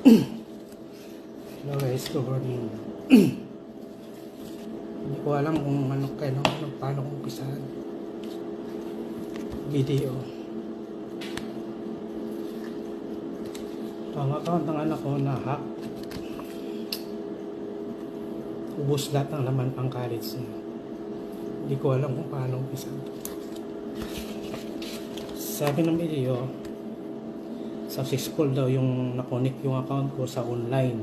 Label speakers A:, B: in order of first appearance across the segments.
A: Hello guys, good morning. Hindi ko alam kung paano kong umpisahan video. Ang account ng anak ko na hack. Ubus lahat ng laman pang college niya. Hindi ko alam kung paano umpisahan. Sabi ng video, successful daw yung na-connect yung account ko sa online.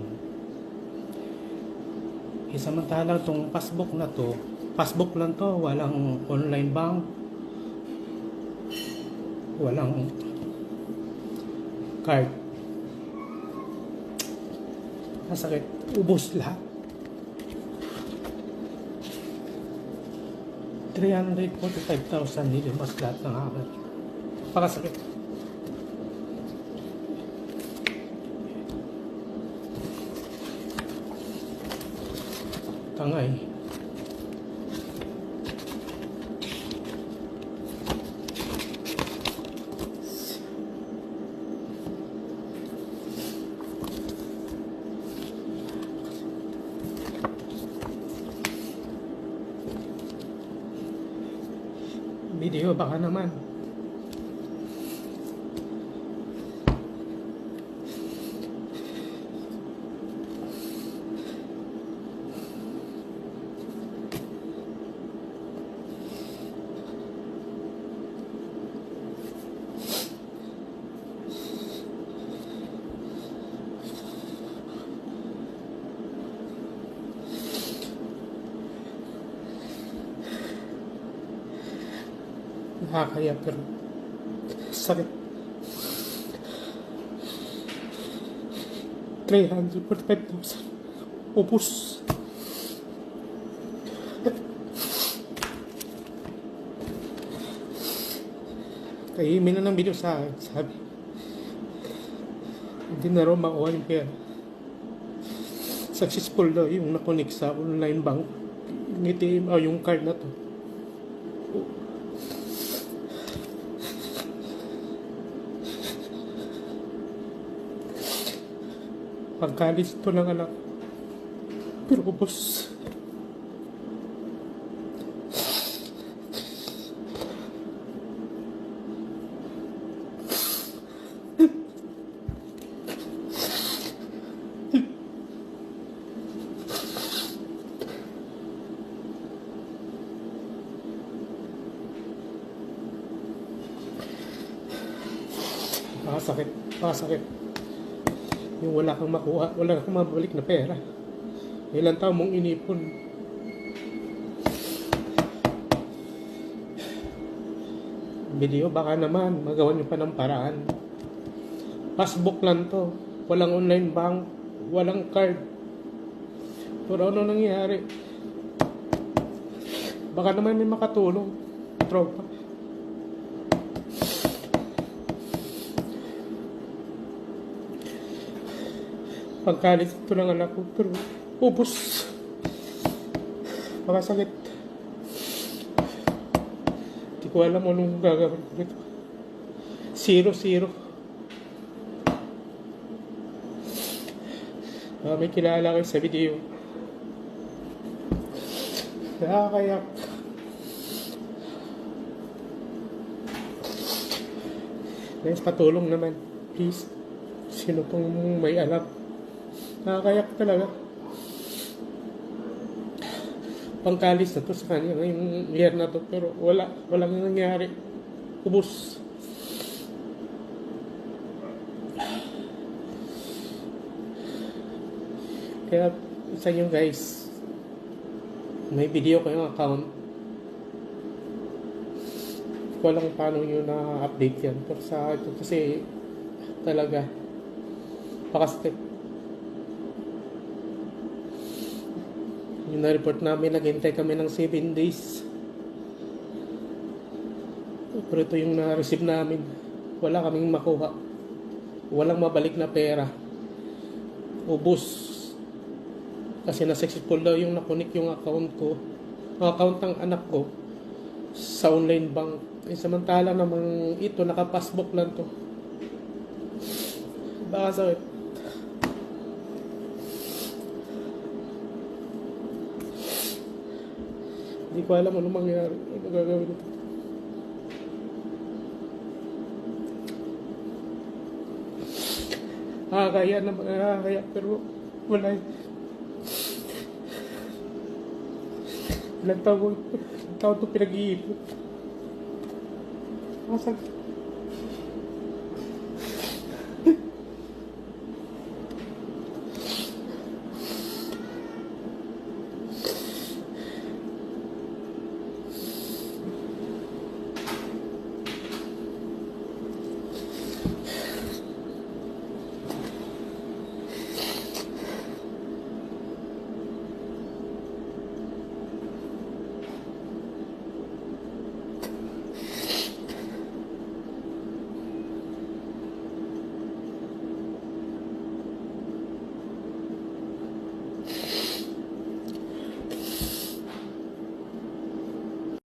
A: Samantalang itong passbook na to, passbook lang to, walang online bank, walang card. Masakit, ubos lahat. 345,000 nilimas lahat ng akin. Pakasakit. Tangay. Video baka naman. Nakakaya pero sakit. 345,000 ubos. Kahimin na ng video sa akin. Sabi hindi na raw makuha yung pera. Successful daw yung nakonik sa online bank. Yung ATM o yung card na to. Pagkalis ito ng anak, pero ubos. Pakasakit. Yung wala kang makuha, wala kang mabalik na pera. Ilang taon mong inipon. Video, baka naman magawa niyo pa ng paraan. Passbook lang to, walang online bank, walang card. Pero ano nangyari? Baka naman may makatulong, tropa. Pagkalit ito ng anak ko, pero ubos. Makasakit. Hindi ko alam anong gagawin ko nito. 0-0. May kilala kayo sa video. Nakakayak. Guys, patulong naman. Please. Sino pong may alam? Nakakayak talaga. Pangkalis na to sa kanya ngayong year na to, pero walang nangyari. Ubus. Kaya sa inyo guys, may video kayong account. Hindi ko alam paano nyo na-update yan, pero sa ito kasi talaga pakasakit. Yung na-report namin, naghintay kami ng 7 days. Pero ito yung na-receive namin. Wala kaming makuha. Walang mabalik na pera. Ubus. Kasi na-successful daw yung nakunik yung account ko. Ang account ng anak ko sa online bank. Samantala namang ito, naka-passbook lang to. Baka sakit. Hindi ko alam anong mangyayari. Ano gagawin ko. Nakakaya na, nakakaya, pero wala eh. Ilang taon ito pinag-iipon. Masakit.